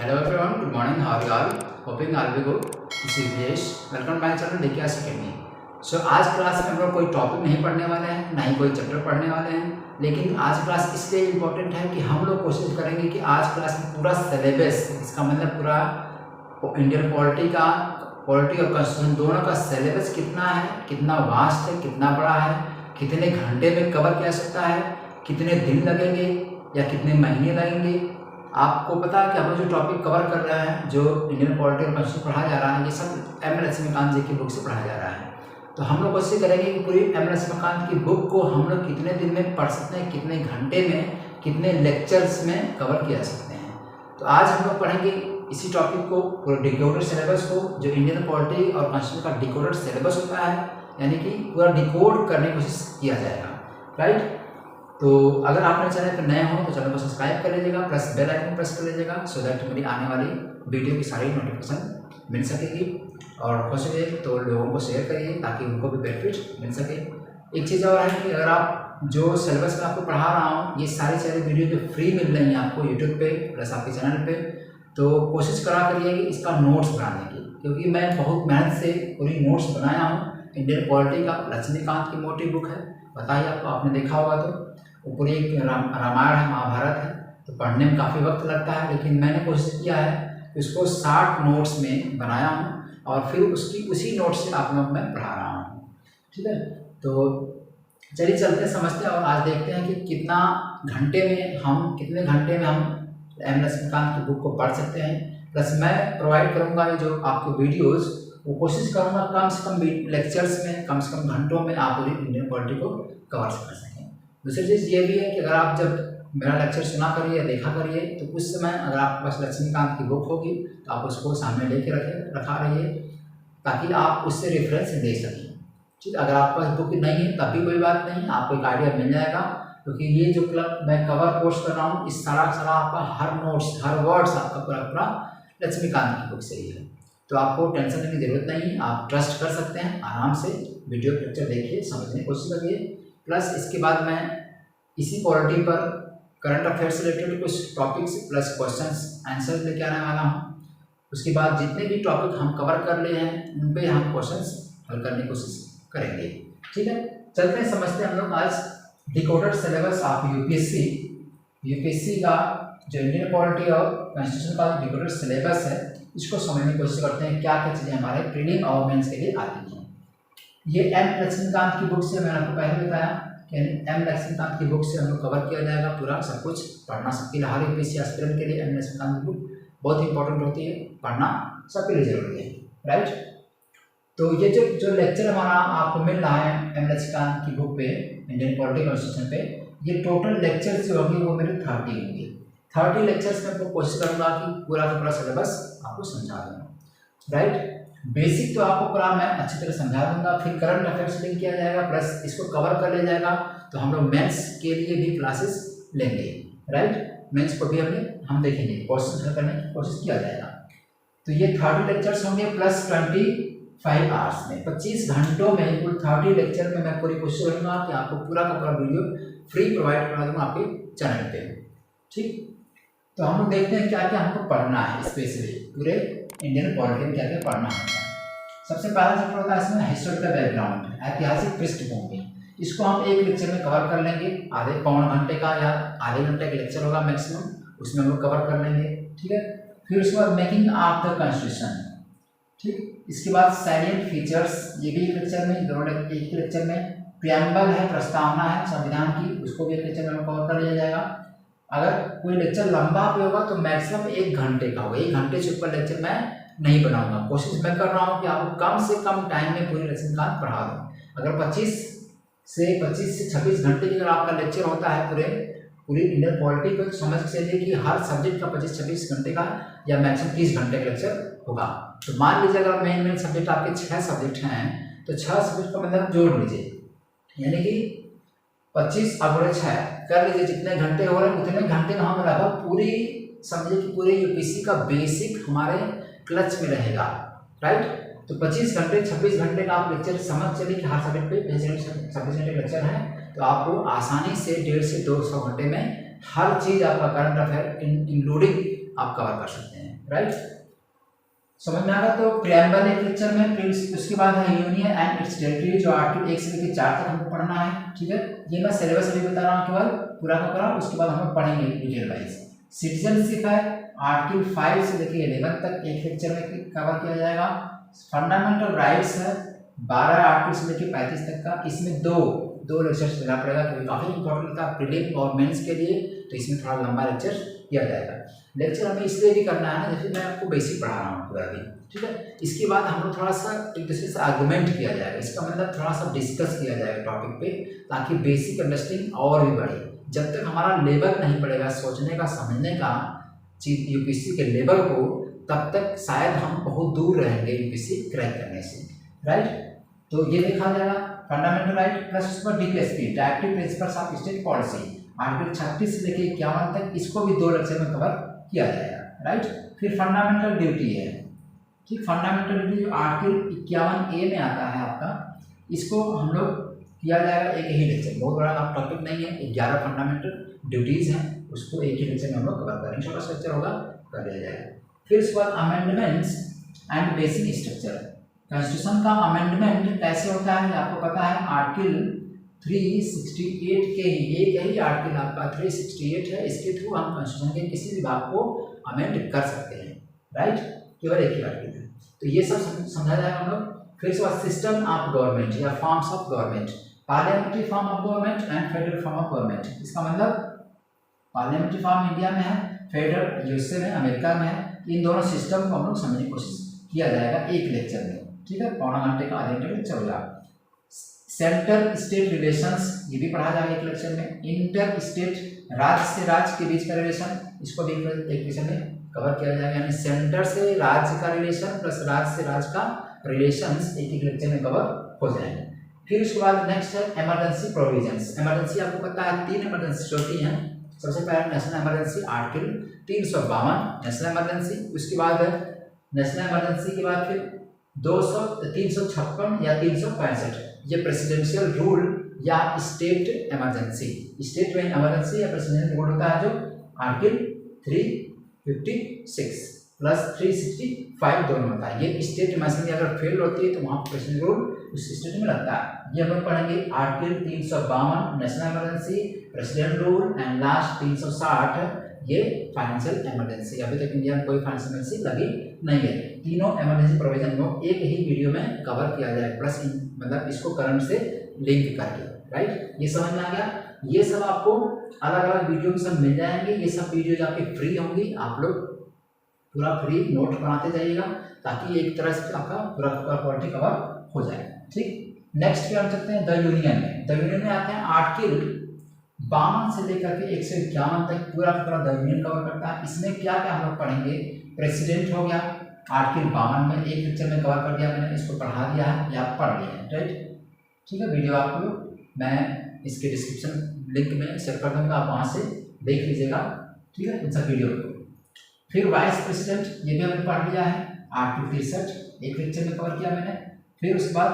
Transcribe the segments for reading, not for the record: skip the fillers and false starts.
Hello everyone, good morning. How are you all? Hoping all be good. This is Yesh. Welcome to my channel DKS Academy. आज class में हम लोग कोई topic नहीं पढ़ने वाले हैं, ना ही कोई चैप्टर पढ़ने वाले हैं, लेकिन आज क्लास इसलिए इम्पोर्टेंट है कि हम लोग कोशिश करेंगे कि आज क्लास में पूरा सिलेबस, इसका मतलब पूरा इंडियन पॉलिटी और कॉन्स्टिट्यूशन दोनों का सिलेबस कितना है, कितना वास्ट है, कितना बड़ा है, कितने घंटे में कवर किया सकता है, कितने दिन लगेंगे या कितने महीने लगेंगे। आपको पता है कि हम लोग जो टॉपिक कवर कर रहे हैं, जो इंडियन पॉलिटी और कॉन्स्टिट्यूशन पढ़ाया जा रहा है, ये सब एम लक्ष्मीकांत जी की बुक से पढ़ाया जा रहा है। तो हम लोग कोशिश करेंगे कि पूरी एम लक्ष्मीकांत की बुक को हम लोग कितने दिन में पढ़ सकते हैं, कितने घंटे में, कितने लेक्चर्स में कवर किया सकते हैं। तो आज हम लोग पढ़ेंगे इसी टॉपिक को, पूरा डिकोडेड सिलेबस को, जो इंडियन पॉलिटी और कॉन्स्टिट्यूशन का डिकोडेड सिलेबस होता है, यानी कि पूरा डिकोड करने की कोशिश किया जाएगा। राइट। तो अगर आप मेरे चैनल पर नए हो तो चैनल को सब्सक्राइब कर लीजिएगा, प्लस बेल आइकन प्रेस कर लीजिएगा, सो दैट मेरी आने वाली वीडियो की सारी नोटिफिकेशन मिल सकेगी। और हो सके तो लोगों को शेयर करिए ताकि उनको भी बेनिफिट मिल सके। एक चीज़ और है कि अगर आप जो सिलेबस में आपको पढ़ा रहा हूँ, ये सारी वीडियो जो फ्री मिल रही हैं आपको यूट्यूब पे प्लस आपके चैनल पे, तो कोशिश करा करिए कि इसका नोट्स बनाने की, क्योंकि मैं बहुत मेहनत से पूरी नोट्स बनाया हूँ। इंडियन पॉलिटी का लक्ष्मीकांत की मोटी बुक है, बताइए आपको, आपने देखा होगा तो वो पूरी रामायण है, महाभारत है, तो पढ़ने में काफ़ी वक्त लगता है, लेकिन मैंने कोशिश किया है इसको 60 नोट्स में बनाया हूँ और फिर उसी नोट से आप लोग मैं पढ़ा रहा हूँ। ठीक है, तो चलिए चलते समझते हैं और आज देखते हैं कि कितने घंटे में हम एम लक्ष्मीकांत की बुक को पढ़ सकते हैं। प्लस मैं प्रोवाइड करूँगा ये जो आपको वीडियोज़, वो कोशिश करूँगा कम से कम लेक्चर्स में, कम से कम घंटों में आप पूरी इंडियन पॉलिटी को कवर कर सकें। दूसरी चीज़ ये भी है कि अगर आप जब मेरा लेक्चर सुना करिए, देखा करिए, तो उस समय अगर आपके पास लक्ष्मीकांत की बुक होगी तो आप उसको सामने लेके रखा रहिए ताकि आप उससे रेफरेंस ले सकें। ठीक, अगर आपके पास बुक नहीं है तब भी कोई बात नहीं, आपको एक आइडिया मिल जाएगा, क्योंकि ये जो मैं कवर कोर्स कर रहा हूँ, इस सारा आपका हर नोट्स, हर वर्ड्स आपका पूरा लक्ष्मीकांत की बुक से ही है। तो आपको टेंशन लेने की जरूरत नहीं, आप ट्रस्ट कर सकते हैं, आराम से वीडियो लेक्चर देखिए, समझने की कोशिश करिए। प्लस इसके बाद मैं इसी पॉलिटी पर करंट अफेयर से रिलेटेड कुछ टॉपिक्स प्लस क्वेश्चंस आंसर लेके आने वाला हूँ। उसके बाद जितने भी टॉपिक हम कवर कर लिए हैं उन पे हम क्वेश्चंस हल करने की कोशिश करेंगे। ठीक है, चलते हैं समझते हैं हम लोग आज डिकोडेड सिलेबस ऑफ यूपीएससी का जो इंडियन पॉलिटी और कॉन्स्टिट्यूशन का डिकोडेड सिलेबस है, इसको समझने की कोशिश करते हैं क्या क्या चीज़ें हमारे प्रीलिम और मेंस के लिए आती हैं। ये एम लक्ष्मीकांत की बुक से मैंने आपको पहले बताया कि एम लक्ष्मीकांत की बुक से हम लोग कवर किया जाएगा पूरा सब कुछ, पढ़ना सबके लिए, हर यूपीएससी एस्पिरेंट के लिए एम लक्ष्मीकांत की बुक बहुत इंपॉर्टेंट होती है, पढ़ना सबके लिए जरूरी है। राइट। तो ये जो लेक्चर हमारा आपको मिल रहा है एम लक्ष्मीकांत की बुक पे, इंडियन पॉलिटी कॉन्स्टिट्यूशन पे, ये टोटल लेक्चर्स जो होंगे वो मेरे 30 होंगे। 30 लेक्चर्स में आपको कोशिश करूँगा कि पूरा का पूरा सिलेबस आपको समझा दूँगा। राइट। बेसिक तो आपको पूरा मैं अच्छी तरह समझा दूंगा, फिर करंट अफेयर्स लिंक किया जाएगा, प्लस इसको कवर कर लिया जाएगा, तो हम लोग मेंस के लिए भी क्लासेस लेंगे। राइट, मेंस को भी हम देखेंगे, क्वेश्चन हल करने की कोशिश किया जाएगा। तो ये 30 लेक्चर्स होंगे प्लस 25 आवर्स में, 25 घंटों में कुल 30 लेक्चर में मैं पूरी कोशिश करूँगा कि आपको पूरा का पूरा वीडियो फ्री प्रोवाइड करा दूँगा आपके चैनल पे। ठीक, तो हम लोग देखते हैं क्या क्या हमको पढ़ना है, स्पेशली पूरे इंडियन पॉलिटी में क्या क्या पढ़ना है। सबसे पहला चैप्टर होता है इसमें हिस्टोरिकल बैकग्राउंड, ऐतिहासिक पृष्ठभूमि। इसको हम एक लेक्चर में कवर कर लेंगे, आधे पौन घंटे का या आधे घंटे का लेक्चर होगा मैक्सिमम, उसमें हम लोग कवर कर लेंगे। ठीक है, फिर उसके बाद मेकिंग ऑफ द कॉन्स्टिट्यूशन। ठीक, इसके बाद सैलिएंट फीचर्स, ये भी एक लेक्चर में, दोनों एक ही लेक्चर में। प्रियम्बल है, प्रस्तावना है संविधान की, उसको भी एक लेक्चर में कवर कर लिया जाएगा। अगर कोई लेक्चर लंबा भी होगा तो मैक्सिमम 1 घंटे का होगा, 1 घंटे से ऊपर लेक्चर मैं नहीं बनाऊंगा। कोशिश मैं कर रहा हूँ कि आपको कम से कम टाइम में पूरी लक्ष्मीकांत पढ़ा दूँ। अगर 25 से 26 घंटे की अगर आपका लेक्चर होता है पूरी इंडियन पॉलिटी को, समझ के चलिए कि हर सब्जेक्ट का 25-26 घंटे का या मैक्सिमम 30 घंटे का लेक्चर होगा। तो मान लीजिए अगर मेन सब्जेक्ट आपके 6 सब्जेक्ट हैं, तो 6 सब्जेक्ट का मतलब जोड़ लीजिए, यानी कि 25 अगड़े 6 कर लीजिए, जितने घंटे हो रहे हैं उतने घंटे में हम लगभग पूरी समझिए कि पूरे यूपीएससी का बेसिक हमारे क्लच में रहेगा। राइट, तो 25 घंटे 26 घंटे का आप लेक्चर समझ चलिए कि हर सब्जेक्ट पे 26 घंटे लेक्चर है, तो आपको आसानी से 150 से 200 घंटे में हर चीज़ आपका करंट अफेयर इंक्लूडिंग आप कवर कर सकते हैं, राइट। समझ में आ गया। तो प्रियम्बल एक लेक्चर में, फिर उसके बाद है यूनियन एंड इट्स टेरिटरी, जो आर्टिकल 1 से लेकर 4 तक हमको पढ़ना है, ठीक है। ये मैं सिलेबस अभी बता रहा हूँ केवल, पूरा का पूरा, उसके बाद हम लोग पढ़ेंगे डिटेल वाइज। सिटीजनशिप है आर्टिकल 5 से लेकर 11 तक एक लेक्चर में कवर किया जाएगा। फंडामेंटल राइट्स है 12 आर्टिकल से लेकर 35 तक का, इसमें दो लेक्चर्स देना पड़ेगा क्योंकि काफ़ी इंपॉर्टेंट था प्रीलिम और मेंस के लिए, तो इसमें थोड़ा लंबा लेक्चर किया जाएगा। लेक्चर हमें इसलिए भी करना है ना, जैसे मैं आपको बेसिक पढ़ा रहा हूँ पूरा भी, ठीक है। इसके बाद हम लोग थोड़ा सा एक दूसरे से आर्गुमेंट किया जाएगा, इसका मतलब थोड़ा सा डिस्कस किया जाएगा टॉपिक पे, ताकि बेसिक अंडरस्टैंडिंग और भी बढ़े। जब तक हमारा लेवल नहीं बढ़ेगा सोचने का, समझने का चीज यूपीएससी के लेवल को, तब तक शायद हम बहुत दूर रहेंगे यूपीएससी क्रैक करने से, राइट। तो ये देखा जाएगा फंडामेंटल राइट प्लस उसके बाद DPSP directive principles of state policy, article 36 से लेकर 51 तक, इसको भी 2 लेक्चर में कवर किया जाएगा, राइट। फिर फंडामेंटल ड्यूटी है, ठीक। फंडामेंटल ड्यूटी आर्टिकल 51A में आता है आपका, इसको हम लोग किया जाएगा एक ही लेक्चर, बहुत बड़ा आप टॉपिक नहीं है, 11 फंडामेंटल ड्यूटीज हैं, उसको एक ही लेक्चर में हम लोग कवर करेंगे, छोटा सा लेक्चर होगा, कर लिया जाएगा। फिर उसके बाद amendments and basic structure, constitution का अमेंडमेंट कैसे होता है आपको पता है, आर्टिकल 368 के ही एक ही आर्टिकल आपका 368 है, इसके थ्रू हम कॉन्स्टिट्यूशन के किसी भी भाग को अमेंड कर सकते हैं, राइट। केवल एक ही आर्टिकल है, तो ये सब समझा जाएगा हम लोग। फिर उसके बाद सिस्टम ऑफ गवर्नमेंट या forms of government, parliamentary form of government and federal form of government. इसका मतलब पार्लियामेंट्री फॉर्म इंडिया में है, फेडरल यूएसए में, अमेरिका में है। इन दोनों सिस्टम को हम लोग समझने की कोशिश किया जाएगा एक लेक्चर में, ठीक है। पौना घंटे का आधे घंटे लेक्चर होगा। सेंट्रल स्टेट रिलेशंस, ये भी पढ़ा जाएगा एक लेक्चर में। इंटर स्टेट, राज्य से राज्य के बीच का रिलेशन, इसको भी एक लेक्चर में कवर किया जाएगा, यानी सेंटर से राज्य का रिलेशन प्लस राज्य से राज्य का रिलेशंस एक लेक्चर में कवर हो जाएंगे। फिर उसके बाद नेक्स्ट है इमरजेंसी प्रोविजंस। इमरजेंसी आपको पता है 3 इमरजेंसी होती हैं। सबसे पहले national emergency article 352 national emergency, उसके बाद नेशनल इमरजेंसी के बाद फिर 356 या 365 ये प्रेसिडेंशियल रूल या स्टेट इमरजेंसी। स्टेट में इमरजेंसी या प्रेसिडेंशियल रूल होता है जो आर्टिकल 356 प्लस 365 दोनों होता है। ये स्टेट इमरजेंसी अगर फेल होती है तो वहाँ प्रेसिडेंशियल रूल उस स्टेट में लगता है। ये हम लोग पढ़ेंगे article 352 national emergency, president rule and last 360 ये फाइनेंशियल इमरजेंसी। अभी तक इंडिया में कोई फाइनेंशियल इमरजेंसी लगी नहीं है। तीनों इमरजेंसी प्रोविजन को एक ही वीडियो में कवर किया जाए, प्लस मतलब इसको करंट से लिंक करके, राइट। ये समझ में आ गया। ये सब आपको अलग अलग वीडियो सब मिल जाएंगे। ये सब वीडियो आपकी फ्री होंगी, आप लोग पूरा फ्री नोट बनाते जाइएगा ताकि एक तरह से आपका पूरा क्वालिटी कवर हो जाए, ठीक। नेक्स्ट पे हम चलते हैं द यूनियन में। द यूनियन में आते हैं आर्टिकल 52 से लेकर के 151 तक पूरा द यूनियन कवर करता है। इसमें क्या क्या हम लोग पढ़ेंगे, प्रेसिडेंट हो गया आर्टिकल 52 में, एक लेक्चर में कवर कर दिया मैंने, इसको पढ़ा दिया है या पढ़ लिया है, राइट। ठीक है, वीडियो आपको मैं इसके डिस्क्रिप्शन लिंक में शेयर कर दूंगा, आप वहाँ से देख लीजिएगा, ठीक है, इन सब वीडियो को। फिर वाइस प्रेसिडेंट, ये भी हमने पढ़ लिया है, आर्टिकल 63 एक लेक्चर में कवर किया मैंने। फिर उसके बाद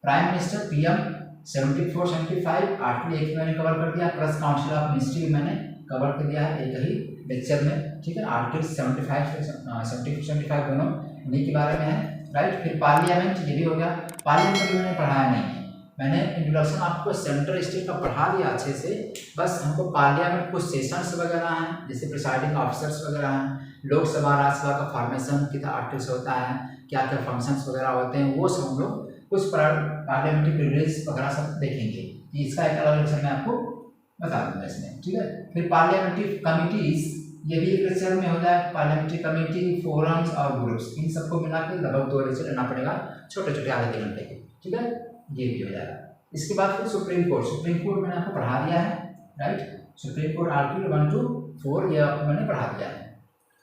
प्राइम मिनिस्टर PM 74 75 आर्टिकल 1 मैंने कवर कर दिया, प्लस काउंसिल ऑफ मिनिस्ट्री मैंने कवर कर दिया है एक ही लेक्चर में, ठीक है। आर्टिकल 75 दोनों इन्हीं के बारे में है, राइट। फिर पार्लियामेंट, ये भी हो गया। पार्लियामेंट भी मैंने पढ़ाया नहीं है, मैंने इंट्रोडक्शन आपको सेंट्रल स्टेट का पढ़ा दिया अच्छे से, बस हमको पार्लियामेंट कुछ सेशंस वगैरह हैं, जैसे प्रिसाइडिंग ऑफिसर्स वगैरह हैं, लोकसभा राज्यसभा का फॉर्मेशन कितना आर्टिकल्स होता है, क्या क्या फंक्शंस वगैरह होते हैं, वो सब हम लोग कुछ पार्लियामेंट्री प्रिविलेज वगैरह सब देखेंगे। इसका एक अलग लेक्चर मैं आपको बता दूंगा इसमें, ठीक है। फिर पार्लियामेंट्री कमिटीज, ये भी एक लेक्चर में हो जाए। पार्लियामेंट्री कमेटी, फोरम्स और ग्रुप्स, इन सबको मिला के लगभग 2 लेक्चर लेना पड़ेगा, छोटे छोटे आधे घंटे के, ठीक है, ये भी हो जाएगा। इसके बाद फिर सुप्रीम कोर्ट, सुप्रीम कोर्ट मैंने आपको पढ़ा दिया है, right. Supreme court article 1 to 4 ये आपको मैंने पढ़ा दिया है,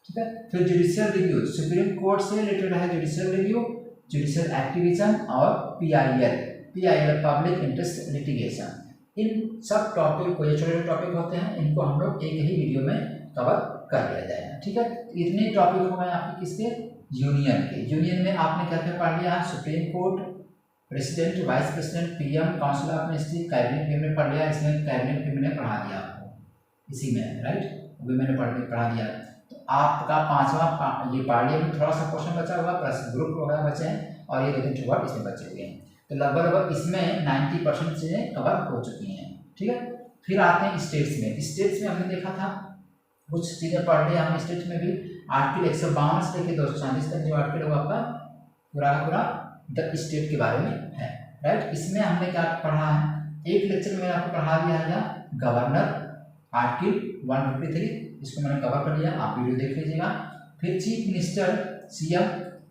ठीक है। फिर जुडिशियल रिव्यू, सुप्रीम कोर्ट से रिलेटेड है जुडिशियल रिव्यू, जुडिशियल एक्टिविजन और PIL पब्लिक इंटरेस्ट लिटिगेशन। इन सब टॉपिक को, ये छोटे छोटे टॉपिक होते हैं, इनको हम लोग एक ही वीडियो में कवर कर लिया जाएगा, ठीक है। इतने टॉपिक हो गए आपके किसके, यूनियन के। यूनियन में आपने क्या क्या पढ़ लिया, supreme court, president, vice president, PM, council of ministry, cabinet भी मैंने पढ़ लिया, इसमें कैबिनेट भी मैंने पढ़ा दिया आपको इसी में, राइट, वो भी मैंने पढ़ा दिया। तो आपका 5वां ये पार्लियामेंट थोड़ा सा क्वेश्चन बचा हुआ प्लस ग्रुप वगैरह बचे हैं और ये 2-3 वर्ड इसमें बचे हुए हैं। तो लगभग इसमें 90% चीज़ें कवर हो चुकी हैं। ठीक है, फिर आते हैं स्टेट्स में। स्टेट्स में हमने देखा था कुछ चीज़ें पढ़ ली हमने स्टेट्स में भी। आर्टिकल 152 से लेकर 240 तक जो आर्टिकल वो आपका पूरा का पूरा द स्टेट के बारे में है, राइट। इसमें हमने क्या पढ़ा है, एक लेक्चर में आपको पढ़ा दिया है गवर्नर आर्टिकल 153, इसको मैंने कवर कर लिया, आप वीडियो देख लीजिएगा। फिर चीफ मिनिस्टर सीएम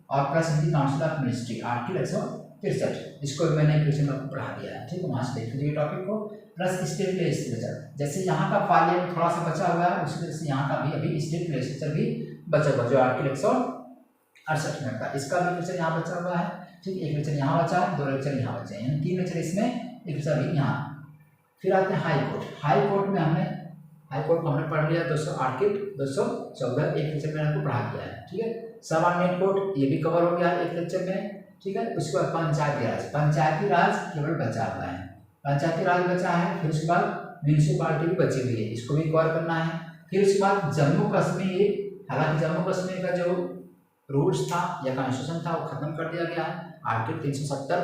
और plus council of ministry article 163, इसको भी मैंने एक लेक्चर में आपको पढ़ा दिया है। ठीक है, वहाँ से देख लीजिए टॉपिक को। प्लस स्टेट लेजिस्लेचर, जैसे यहाँ का पार्लियामेंट थोड़ा सा बचा हुआ है, उसी तरह से यहाँ का भी अभी स्टेट लेजिस्लेचर भी बचा हुआ, जो आर्टिकल 168 में का, इसका भी लेक्चर यहाँ बचा हुआ है। ठीक, एक लेक्चर यहाँ बचा है, 2 लेक्चर यहाँ बचे हैं, 3 लेक्चर इसमें, एक लेक्चर अभी यहाँ। फिर आते हैं हाई कोर्ट। हाई कोर्ट में हमने हाई कोर्ट को हमने पढ़ लिया 200 आर्टिकल 214, एक लेक्चर में आपको पढ़ा दिया है। ठीक है, सबऑर्डिनेट कोर्ट ये भी कवर हो गया एक लेक्चर में। ठीक है, उसके बाद पंचायती राज, पंचायती राज केवल बचा हुआ है, पंचायती राज बचा है। फिर उसके बाद म्यूनिसिपालिटी भी बची हुई है, इसको भी कवर करना है। फिर उसके बाद जम्मू कश्मीर, हालांकि जम्मू कश्मीर का जो रूल्स था या कॉन्स्टिट्यूशन था वो खत्म कर दिया गया है, आर्टिकल 370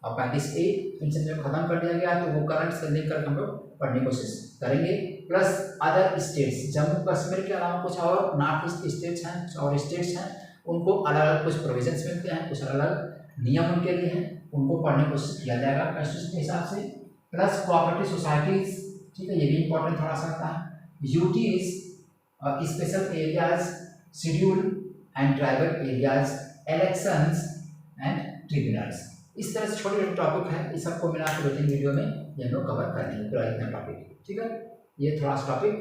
और 35A इनसे जब खत्म कर दिया गया तो वो करंट से लेकर हम लोग पढ़ने की कोशिश करेंगे। Plus other states, Jammu Kashmir के अलावा कुछ और नॉर्थ ईस्ट स्टेट्स हैं, कुछ और स्टेट्स हैं, उनको अलग अलग कुछ प्रोविजंस मिलते हैं, कुछ अलग अलग नियम उनके लिए हैं, उनको पढ़ने की कोशिश किया जाएगा कॉन्स्टिट्यूशन के हिसाब से। प्लस कोऑपरेटिव सोसाइटीज, ठीक है, ये भी इंपॉर्टेंट थोड़ा सा आता है। UTs, special areas, schedule and tribal areas, elections and tribunals, इस तरह से छोटे छोटे टॉपिक है, इस सबको मिला के 2-3 वीडियो में ये हम लोग कवर कर लेंगे पूरा इतना टॉपिक। ठीक है, ये थोड़ा सा टॉपिक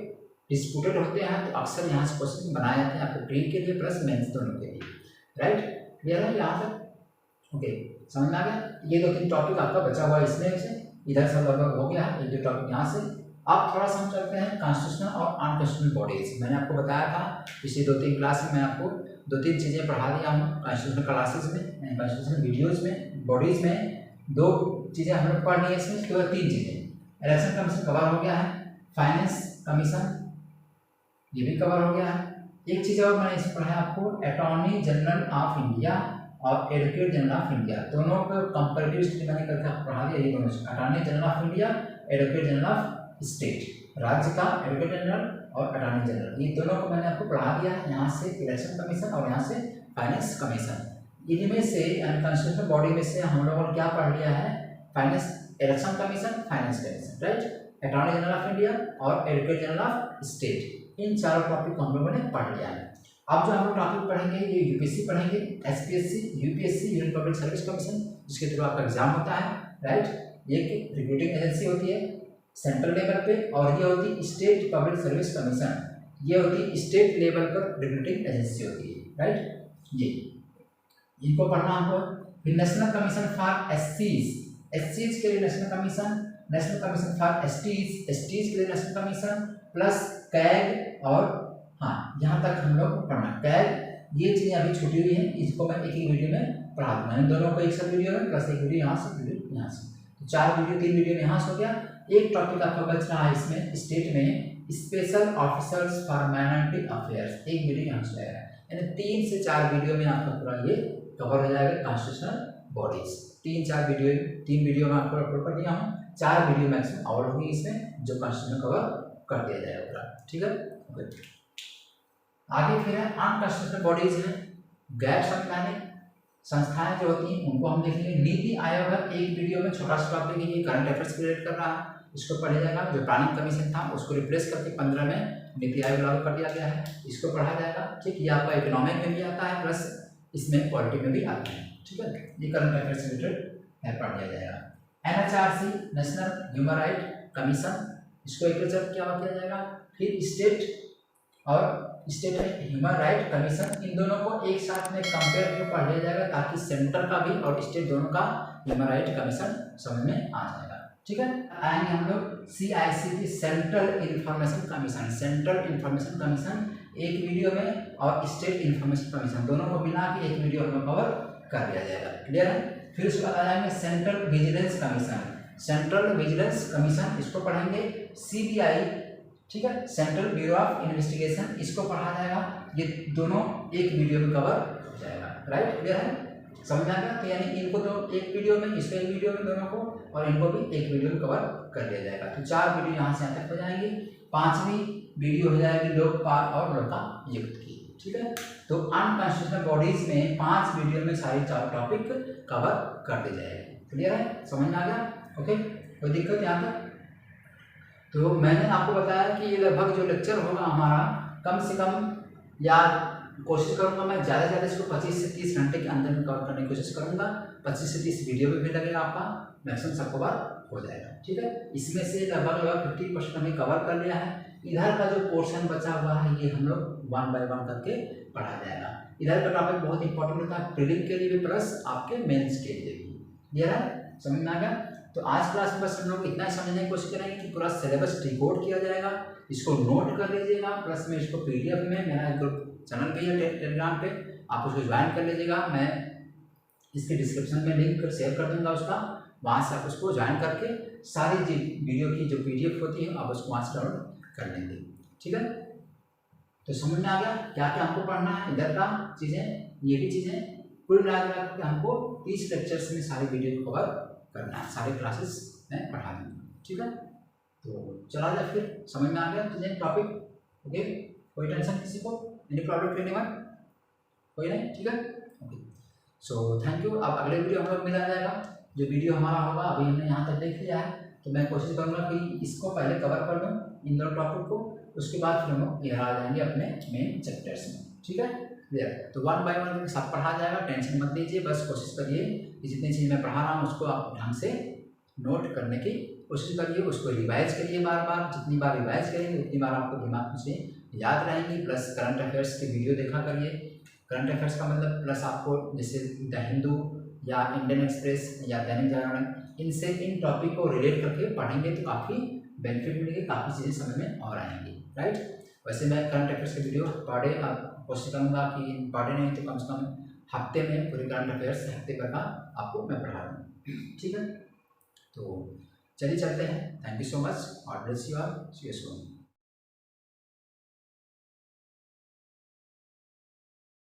डिस्प्यूटेड होते हैं तो अक्सर यहाँ से क्वेश्चन बनाए जाते हैं आपको प्री के लिए प्लस मेंस दोनों के लिए, राइट। क्लियर है यहाँ तक? ओके, समझ में आ गया? ये 2-3 टॉपिक आपका बचा हुआ है इसमें से, इधर से लगभग हो गया है, 1-2 टॉपिक यहाँ से। अब थोड़ा सा हम चलते हैं कॉन्स्टिट्यूशनल और अनकॉन्स्टिट्यूशनल बॉडीज। मैंने आपको बताया था पिछली 2-3 क्लास में मैं आपको 2-3 चीज़ें पढ़ा दिया हूँ कॉन्स्टिट्यूशनल क्लासेज में, कॉन्स्टिट्यूशनल वीडियोज़ में, बॉडीज़ में 2 चीज़ें हम लोग पढ़नी है, इसमें केवल 3 चीज़ें। इलेक्शन कमीशन कवर हो गया है, फाइनेंस कमीशन ये भी कवर हो गया है। एक चीज़ और मैंने इसमें पढ़ा है आपको, अटॉर्नी जनरल ऑफ इंडिया और एडवोकेट जनरल ऑफ इंडिया, दोनों को कंपैरेटिव स्टडी मैंने करके आपको पढ़ा दिया। ये दोनों attorney general of India, advocate general of state, राज्य का एडवोकेट जनरल और अटॉर्नी जनरल, ये दोनों को मैंने आपको पढ़ा दिया है। यहाँ से इलेक्शन कमीशन और यहाँ से फाइनेंस कमीशन, इनमें से कॉन्स्टिट्यूशनल बॉडी में से हम लोगों ने क्या पढ़ लिया है, finance, election commission, finance commission, right, attorney general of India और एडवोकेट जनरल ऑफ स्टेट, इन चारों टॉपिक को हम लोगों ने पढ़ लिया है। अब जो हम लोग टॉपिक पढ़ेंगे ये यूपीएससी पढ़ेंगे, SPSC, UPSC union public service commission, जिसके थ्रू आपका एग्जाम होता है, राइट। ये एक रिक्रूटिंग एजेंसी होती है सेंट्रल लेवल पे, और ये होती है स्टेट पब्लिक सर्विस कमीशन, ये होती है स्टेट लेवल पर रिक्रूटिंग एजेंसी होती है, राइट। ये इनको पढ़ना हमको। फिर नेशनल कमीशन फॉर एससीज, एससीज के लिए national commission, national commission for STs, STs के लिए नेशनल कमीशन, प्लस कैग, और हाँ यहाँ तक हम लोग पढ़ना कैग, ये चीज़ें अभी छूटी हुई हैं, इसको मैं एक ही वीडियो में पढ़ा दूंगा, मैंने दोनों को एक साथ वीडियो में प्लस एक वीडियो यहाँ से, वीडियो यहाँ से, तो 4 वीडियो 3 वीडियो में यहाँ से हो गया। एक टॉपिक आपका बच रहा है इसमें स्टेट में, special officers for minority affairs, एक वीडियो यहाँ से आएगा, यानी 3 से 4 वीडियो में आपका पूरा ये कवर हो जाएगा कॉन्स्टिट्यूशनल बॉडीज। 3-4 वीडियो, 3 वीडियो में आपको अपलोड कर दिया हूँ, 4 वीडियो मैक्सिमम और होगी इसमें जो कॉन्स्टिट्यूशन कवर कर दिया जाएगा पूरा, ठीक है। ओके, आगे फिर है अनकॉन्स्टिट्यूशनल बॉडीज हैं, गैर संवैधानिक संस्थाएं जो होती हैं उनको हम देखेंगे। नीति आयोग है, एक वीडियो में छोटा सा टॉपिक है, ये करंट अफेयर्स रिलेट कर रहा है, इसको पढ़ा जाएगा। जो प्लानिंग कमीशन था उसको रिप्लेस करके 15 में नीति आयोग लागू कर दिया गया है, इसको पढ़ा जाएगा, ठीक। ये आपका इकोनॉमिक में भी आता है प्लस इसमें पॉलिटी में भी आता है, ठीक है। ये करंट अफेयर्स रिलेटेड है, पढ़ लिया जाएगा। NHRC, national human right commission, इसको एक क्या किया जाएगा। फिर स्टेट और स्टेट ह्यूमन राइट कमीशन, इन दोनों को एक साथ में कंपेयर करके पढ़ लिया जाएगा ताकि सेंटर का भी और स्टेट दोनों का ह्यूमन राइट कमीशन समझ में आ जाएगा, ठीक है। आएंगे हम लोग CICT, central information commission, central information commission एक वीडियो में, और स्टेट इंफॉर्मेशन कमीशन दोनों को मिला के एक वीडियो में कवर कर दिया जाएगा, क्लियर है। फिर उसके बाद आ जाएंगे central vigilance commission, central vigilance commission, इसको पढ़ेंगे। CBI, ठीक है। सेंट्रल ब्यूरो ऑफ इन्वेस्टिगेशन, इसको पढ़ा जाएगा। ये दोनों एक वीडियो में कवर हो जाएगा। राइट, क्लियर है, समझ आ गया। तो यानी इनको तो एक वीडियो में, इसको एक वीडियो में दोनों को, और इनको भी एक वीडियो में कवर कर लिया जाएगा। तो 4 वीडियो यहाँ से यहाँ तक हो जाएंगी। 5वीं वीडियो हो जाएगी लोकपाल और लोकायुक्त की। ठीक है, तो अनकॉन्स्टिट्यूशनल बॉडीज में 5 वीडियो में सारे 4 टॉपिक कवर कर दिए जाएंगे। क्लियर है, समझ में आ गया। ओके, कोई दिक्कत यहाँ तक? तो मैंने आपको बताया कि ये लगभग जो लेक्चर होगा हमारा, कम से कम, या कोशिश करूंगा मैं ज़्यादा से ज़्यादा इसको 25 से 30 घंटे के अंदर में कवर करने की कोशिश करूंगा। 25 से 30 वीडियो में भी लगेगा आपका, मैक्सिमम सबको बार हो जाएगा। ठीक है, इसमें से लगभग 50% हमने कवर कर लिया है। इधर का जो पोर्शन बचा हुआ है ये हम लोग 1 बाय 1 करके पढ़ा जाएगा। इधर का टॉपिक बहुत इंपॉर्टेंट होता है प्रीलिम के लिए भी प्लस आपके मेंस के लिए भी। क्लियर है, समझ में आ गया। तो आज क्लास में बस हम लोग इतना समझने की कोशिश करेंगे कि पूरा सिलेबस डिकोड किया जाएगा, इसको नोट कर लीजिएगा। प्लस में इसको पीडीएफ में, मेरा ग्रुप चैनल भी है टेलीग्राम पे, आप उसको ज्वाइन कर लीजिएगा। मैं इसके डिस्क्रिप्शन में लिंक शेयर कर दूंगा उसका, वहाँ से आप उसको ज्वाइन करके सारी वीडियो की जो पीडीएफ होती है आप उसको वहाँ से डाउनलोड कर लेंगे। ठीक है, तो समझ में आ गया क्या क्या हमको पढ़ना है, इधर का चीज़ें, ये भी चीज़ें पूरी मिला के हमको 30 लेक्चर्स में सारी वीडियो कवर करना है, सारे क्लासेस में पढ़ा दूँगा। ठीक है, तो चला जाए फिर, समझ में आ गया चीज़ें, टॉपिक। ओके, कोई टेंशन किसी को, एनी प्रॉब्लम करने वाला कोई नहीं? ठीक है, ओके, सो थैंक यू। अब अगले वीडियो हम लोग मिला जाएगा। जो वीडियो हमारा होगा, अभी हमने यहाँ तक देख लिया है, तो मैं कोशिश करूँगा कि इसको पहले कवर कर दूँ, इन दोनों टॉपिक को, उसके बाद फिर हम लोग यहाँ आ जाएंगे अपने मेन चैप्टर्स में। ठीक है, क्लियर। तो 1 बाय 1 सब पढ़ा जाएगा, टेंशन मत लीजिए। बस कोशिश करिए कि जितनी चीज़ मैं पढ़ा रहा हूँ उसको आप ढंग से नोट करने की कोशिश करिए, उसको रिवाइज करिए बार बार। जितनी बार रिवाइज करेंगे उतनी बार आपको दिमाग में से याद रहेंगी। प्लस करंट अफेयर्स के वीडियो देखा करिए। करंट अफेयर्स का मतलब प्लस आपको जैसे द हिंदू या इंडियन एक्सप्रेस या दैनिक जागरण, इनसे इन टॉपिक को रिलेट करके पढ़ेंगे तो काफ़ी बेनिफिट मिलेगी, काफ़ी चीज़ें समझ में और आएंगी। राइट, वैसे मैं करंट अफेयर्स के वीडियो पर डे कोशिश करूँगा कि पर डे नहीं तो कम से कम हफ्ते में पूरे करंट अफेयर्स हफ्ते भर का आपको मैं पढ़ा दूँ। ठीक है, तो चलिए चलते हैं। Thank you so much, God bless you all, see you soon.